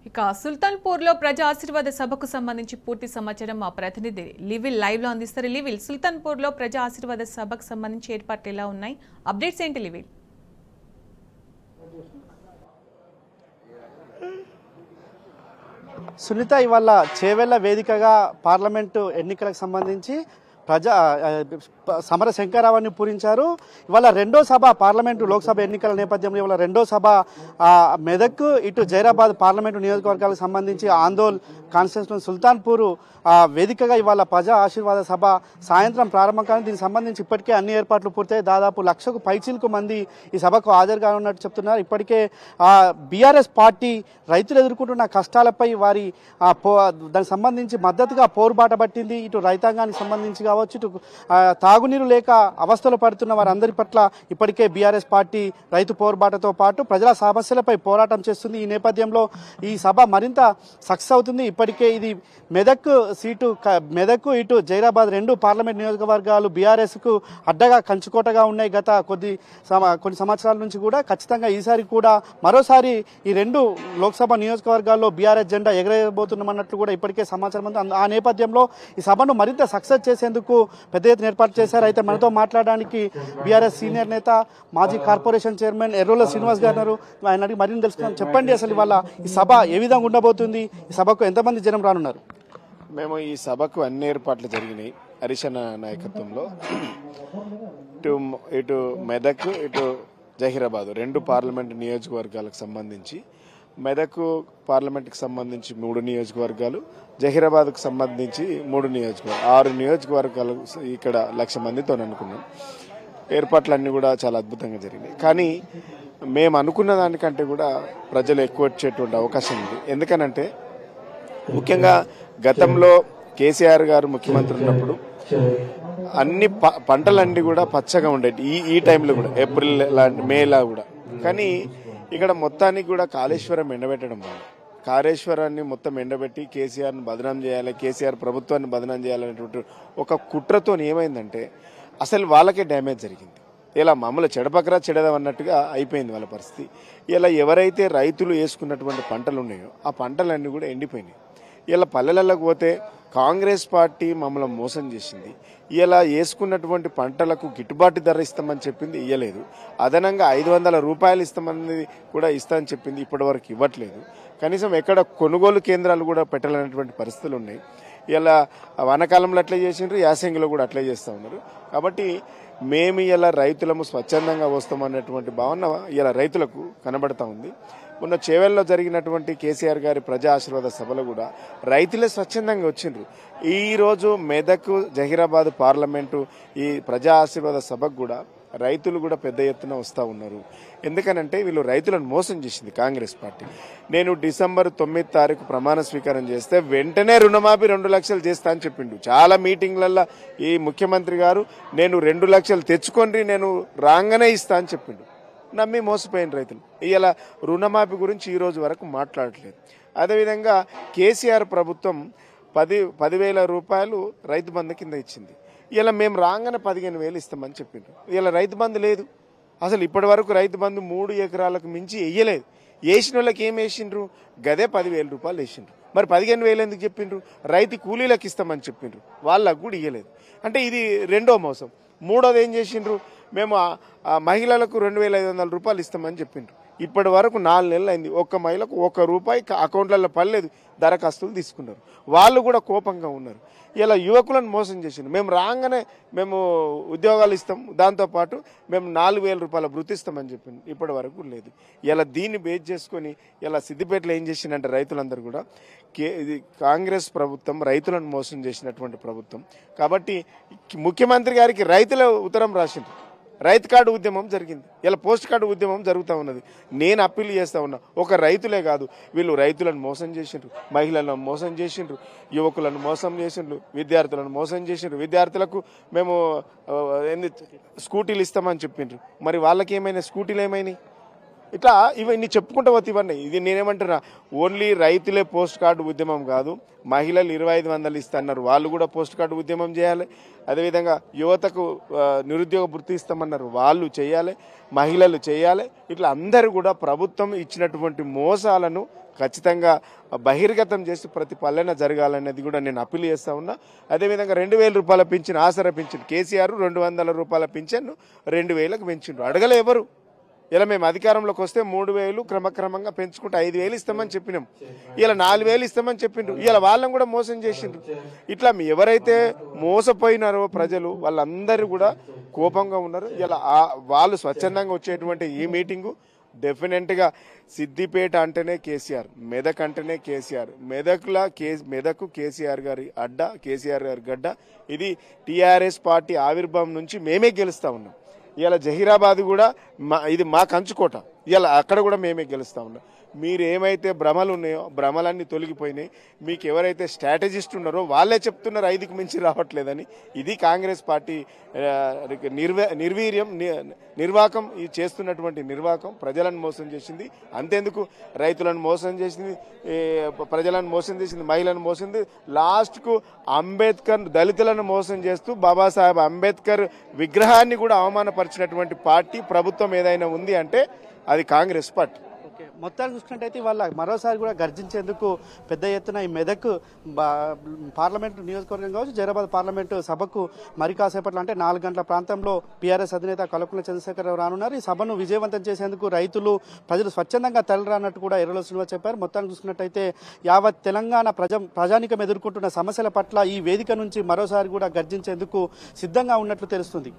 ఇక సుల్తాన్పూర్లో ప్రజా ఆశీర్వాద సభకు సంబంధించి పూర్తి సమాచారం మా ప్రతినిధి లివిల్ లైవ్ లో అందిస్తారు. లివిల్, సుల్తాన్పూర్లో ప్రజా ఆశీర్వాద సభకు సంబంధించి ఏర్పాట్లు ఎలా ఉన్నాయి, అప్డేట్స్ ఏంటి లివిల్? సునీత, ఇవాళ చేవెళ్ల వేదికగా పార్లమెంటు ఎన్నికలకు సంబంధించి సమర శంకరావాన్ని పూరించారు. ఇవాళ రెండో సభ పార్లమెంటు లోక్సభ ఎన్నికల నేపథ్యంలో ఇవాళ రెండో సభ మెదక్ ఇటు జైరాబాద్ పార్లమెంటు నియోజకవర్గాలకు సంబంధించి ఆందోళ్ కాన్స్టిట్యూన్సీ సుల్తాన్పూర్ వేదికగా ఇవాళ ప్రజా ఆశీర్వాద సభ సాయంత్రం ప్రారంభం కానీ దీనికి సంబంధించి ఇప్పటికే అన్ని ఏర్పాట్లు పూర్తయి దాదాపు 1,00,000కు పైచిలకు మంది ఈ సభకు హాజరుగా ఉన్నట్టు చెప్తున్నారు. ఇప్పటికే బీఆర్ఎస్ పార్టీ రైతులు ఎదుర్కొంటున్న కష్టాలపై వారి దానికి సంబంధించి మద్దతుగా పోరుబాట పట్టింది. ఇటు రైతాంగానికి సంబంధించి కావచ్చు, ఇటు తాగునీరు లేక అవస్థలు పడుతున్న వారందరి పట్ల ఇప్పటికే బీఆర్ఎస్ పార్టీ రైతు పోరుబాటతో పాటు ప్రజల సమస్యలపై పోరాటం చేస్తుంది. ఈ నేపథ్యంలో ఈ సభ మరింత సక్సెస్ అవుతుంది. ఇప్పటికే ఇది మెదక్ ఇటు జైరాబాద్ రెండు పార్లమెంట్ నియోజకవర్గాలు బీఆర్ఎస్కు అడ్డగా కంచుకోటగా ఉన్నాయి. గత కొన్ని సంవత్సరాల నుంచి కూడా ఖచ్చితంగా ఈసారి కూడా మరోసారి ఈ రెండు లోక్సభ నియోజకవర్గాల్లో బీఆర్ఎస్ జెండా ఎగరేయబోతున్నామన్నట్లు కూడా ఇప్పటికే సమాచారం ఉంది. ఆ నేపథ్యంలో ఈ సభను మరింత సక్సెస్ చేసేందుకు పెద్ద ఎత్తున ఏర్పాటు చేశారు. అయితే మనతో మాట్లాడడానికి బీఆర్ఎస్ సీనియర్ నేత మాజీ కార్పొరేషన్ చైర్మన్ ఎర్రోల శ్రీనివాస్ గారు, ఆయన అడిగి మరింత తెలుసుకున్నాం. చెప్పండి, అసలు ఇవాళ ఈ సభ ఏ విధంగా ఉండబోతుంది, ఈ సభకు ఎంతమంది జనం రానున్నారు? మేము ఈ సభకు అన్ని ఏర్పాట్లు జరిగినాయి హరీషన్న నాయకత్వంలో. ఇటు మెదక్ ఇటు జహీరాబాద్ రెండు పార్లమెంట్ నియోజకవర్గాలకు సంబంధించి, మెదక్ పార్లమెంట్కి సంబంధించి 3 నియోజకవర్గాలు, జహీరాబాద్కు సంబంధించి 3 నియోజకవర్గాలు, 6 నియోజకవర్గాలు ఇక్కడ 1,00,000 మందితో అనుకున్నాం. ఏర్పాట్లన్నీ కూడా చాలా అద్భుతంగా జరిగినాయి. కానీ మేము అనుకున్న దానికంటే కూడా ప్రజలు ఎక్కువ వచ్చేటువంటి అవకాశం ఉంది. ఎందుకనంటే ముఖ్యంగా గతంలో కేసీఆర్ గారు ముఖ్యమంత్రి ఉన్నప్పుడు అన్ని పంటలన్నీ కూడా పచ్చగా ఉండేవి ఈ టైంలో కూడా, ఏప్రిల్ మేలా కూడా. కానీ ఇక్కడ మొత్తానికి కూడా కాళేశ్వరం ఎండబెట్టడం వల్ల, కాళేశ్వరాన్ని మొత్తం ఎండబెట్టి కేసీఆర్ను బదనాం చేయాలి, కేసీఆర్ ప్రభుత్వాన్ని బదనాం చేయాలనేటువంటి ఒక కుట్రతో ఏమైందంటే అసలు వాళ్ళకే డ్యామేజ్ జరిగింది. ఇలా మామూలు చెడపకరా చెడదాం అన్నట్టుగా అయిపోయింది వాళ్ళ పరిస్థితి. ఇలా ఎవరైతే రైతులు వేసుకున్నటువంటి పంటలు ఉన్నాయో ఆ పంటలన్నీ కూడా ఎండిపోయినాయి. ఇలా పల్లెలకు పోతే కాంగ్రెస్ పార్టీ మమ్మల్ని మోసం చేసింది. ఇలా వేసుకున్నటువంటి పంటలకు గిట్టుబాటు ధర ఇస్తామని చెప్పింది, ఇవ్వలేదు. అదనంగా 500 రూపాయలు ఇస్తామని కూడా ఇస్తామని చెప్పింది, ఇప్పటి వరకు ఇవ్వట్లేదు. కనీసం ఎక్కడ కొనుగోలు కేంద్రాలు కూడా పెట్టాలనేటువంటి పరిస్థితులు ఉన్నాయి. ఇలా వానాకాలంలో అట్లే చేసిండ్రు, యాసంగిలో కూడా అట్లే చేస్తూ ఉన్నారు. కాబట్టి మేము ఇలా రైతులము స్వచ్ఛందంగా వస్తామన్నటువంటి భావన ఇలా రైతులకు కనబడతా ఉంది. మొన్న చేవెల్లో జరిగినటువంటి కేసీఆర్ గారి ప్రజా ఆశీర్వాద సభలో కూడా రైతులే స్వచ్ఛందంగా వచ్చిండ్రు. ఈరోజు మెదక్ జహీరాబాద్ పార్లమెంటు ఈ ప్రజా ఆశీర్వాద సభకు కూడా రైతులు కూడా పెద్ద ఎత్తున వస్తూ ఉన్నారు. ఎందుకనంటే వీళ్ళు రైతులను మోసం చేసింది కాంగ్రెస్ పార్టీ. నేను డిసెంబర్ 9వ తారీఖు ప్రమాణ స్వీకారం చేస్తే వెంటనే రుణమాఫీ 2 లక్షలు చేస్తా అని చెప్పిండు. చాలా మీటింగ్లలో ఈ ముఖ్యమంత్రి గారు నేను 2 లక్షలు తెచ్చుకొని నేను రాగానే ఇస్తా అని చెప్పిండు. నమ్మి మోసపోయిన రైతులు ఇలా రుణమాఫీ గురించి ఈ రోజు వరకు మాట్లాడట్లేదు. అదేవిధంగా కేసీఆర్ ప్రభుత్వం 10,000 రూపాయలు రైతు బంధు కింద ఇచ్చింది. ఇలా మేము రాగానే 15,000 ఇస్తామని చెప్పిండ్రు. ఇలా రైతు బంధు లేదు. అసలు ఇప్పటి వరకు రైతు బంధు 3 ఎకరాలకు మించి వేయలేదు. వేసిన వాళ్ళకి ఏం వేసిండ్రు? గదే 10,000 రూపాయలు వేసిండ్రు. మరి 15,000 ఎందుకు చెప్పిండ్రు? రైతు కూలీలకు ఇస్తామని చెప్పిండ్రు, వాళ్ళకు కూడా ఇవ్వలేదు. అంటే ఇది రెండో మోసం. మూడోది ఏం చేసిండ్రు? మేము మహిళలకు 2,500 రూపాయలు ఇస్తామని చెప్పిండ్రు. ఇప్పటి వరకు 4 నెలలు అయింది, ఒక్క మహిళకు ₹1 అకౌంట్లలో పడలేదు. దరఖాస్తులు తీసుకున్నారు. వాళ్ళు కూడా కోపంగా ఉన్నారు. ఇలా యువకులను మోసం చేసిండ్రు. మేము రాగానే మేము ఉద్యోగాలు ఇస్తాం, దాంతోపాటు మేము 4,000 రూపాయల వృత్తి ఇస్తామని చెప్పింది, ఇప్పటి వరకు లేదు. ఇలా దీన్ని బేస్ చేసుకొని ఇలా సిద్దిపేటలో ఏం చేసిందంటే రైతులందరూ కూడా ఇది కాంగ్రెస్ ప్రభుత్వం రైతులను మోసం చేసినటువంటి ప్రభుత్వం. కాబట్టి ముఖ్యమంత్రి గారికి రైతుల ఉత్తరం రాసిండ్రు. రైతు కార్డు ఉద్యమం జరిగింది. ఇలా పోస్ట్ కార్డు ఉద్యమం జరుగుతూ ఉన్నది. నేను అప్పీల్ చేస్తా ఉన్నా, ఒక రైతులే కాదు, వీళ్ళు రైతులను మోసం చేసిండ్రు, మహిళలను మోసం చేసిండ్రు, యువకులను మోసం చేసిండ్రు, విద్యార్థులను మోసం చేసిండ్రు. విద్యార్థులకు మేము స్కూటీలు ఇస్తామని చెప్పిండ్రు. మరి వాళ్ళకి ఏమైనా స్కూటీలు ఏమైనాయి? ఇట్లా ఇవన్నీ చెప్పుకుంటూ పోతే ఇవన్నీ ఇది నేనేమంటున్నా ఓన్లీ రైతులే పోస్ట్ కార్డు ఉద్యమం కాదు, మహిళలు 2500 ఇస్తున్నారు వాళ్ళు కూడా పోస్ట్ కార్డు ఉద్యమం చేయాలి. అదేవిధంగా యువతకు నిరుద్యోగ భృతి ఇస్తామన్నారు వాళ్ళు చేయాలి, మహిళలు చేయాలి. ఇట్లా అందరూ కూడా ప్రభుత్వం ఇచ్చినటువంటి మోసాలను ఖచ్చితంగా బహిర్గతం చేసి ప్రతి పల్లెన జరగాలనేది కూడా నేను అప్పీల్ చేస్తా ఉన్నా. అదేవిధంగా 2000 రూపాయల పింఛన్, ఆసరా పింఛన్, కేసీఆర్ 200 రూపాయల పింఛన్ను 2000కు పెంచిండ్రు. అడగలే ఎవరు. ఇలా మేము అధికారంలోకి వస్తే 3000 క్రమక్రమంగా పెంచుకుంటే 5000 ఇస్తామని చెప్పినాం. ఇలా 4000 ఇస్తామని చెప్పిండ్రు. ఇలా వాళ్ళని కూడా మోసం చేసిండ్రు. ఇట్లా ఎవరైతే మోసపోయినారో ప్రజలు వాళ్ళందరూ కూడా కోపంగా ఉన్నారు. ఇలా వాళ్ళు స్వచ్ఛందంగా వచ్చేటువంటి ఈ మీటింగు డెఫినెట్గా సిద్దిపేట అంటేనే కేసీఆర్, మెదక్ అంటేనే కేసీఆర్, మెదక్ కేసీఆర్ గారి అడ్డ, కేసీఆర్ గారి గడ్డ. ఇది టీఆర్ఎస్ పార్టీ ఆవిర్భావం నుంచి మేమే గెలుస్తా ఉన్నాం. ఇలా జహీరాబాద్ కూడా ఇది మా కంచుకోట. ఇలా అక్కడ కూడా మేమే గెలుస్తా ఉన్నాం. మీరు ఏమైతే భ్రమలు ఉన్నాయో భ్రమలన్నీ తొలగిపోయినాయి. మీకు ఎవరైతే స్ట్రాటజిస్ట్ ఉన్నారో వాళ్ళే చెప్తున్నారు 5కు మించి రావట్లేదని. ఇది కాంగ్రెస్ పార్టీ నిర్వాకం చేస్తున్నటువంటి నిర్వాకం ప్రజలను మోసం చేసింది. అంతేందుకు రైతులను మోసం చేసింది, ప్రజలను మోసం చేసింది, మహిళలను మోసం చేసింది. లాస్ట్కు అంబేద్కర్ దళితులను మోసం చేస్తూ బాబాసాహెబ్ అంబేద్కర్ విగ్రహాన్ని కూడా అవమానపరిచినటువంటి పార్టీ ప్రభుత్వం ఏదైనా ఉంది అంటే అది కాంగ్రెస్ పార్టీ. మొత్తాన్ని చూసుకున్నట్టయితే వాళ్ళ మరోసారి కూడా గర్జించేందుకు పెద్ద ఎత్తున ఈ మెదక్ పార్లమెంటు నియోజకవర్గం కావచ్చు, జైరాబాద్ పార్లమెంటు సభకు మరి కాసేపట్లో అంటే 4 గంటల ప్రాంతంలో పీఆర్ఎస్ అధినేత కల్వకుంట్ల చంద్రశేఖరరావు రానున్నారు. ఈ సభను విజయవంతం చేసేందుకు రైతులు, ప్రజలు స్వచ్ఛందంగా తరలిరానట్టు కూడా ఎర్రలో శ్రీనివాస్ చెప్పారు. మొత్తాన్ని చూసుకున్నట్టయితే యావత్ తెలంగాణ ప్రజానికం ఎదుర్కొంటున్న సమస్యల పట్ల ఈ వేదిక నుంచి మరోసారి కూడా గర్జించేందుకు సిద్ధంగా ఉన్నట్లు తెలుస్తుంది.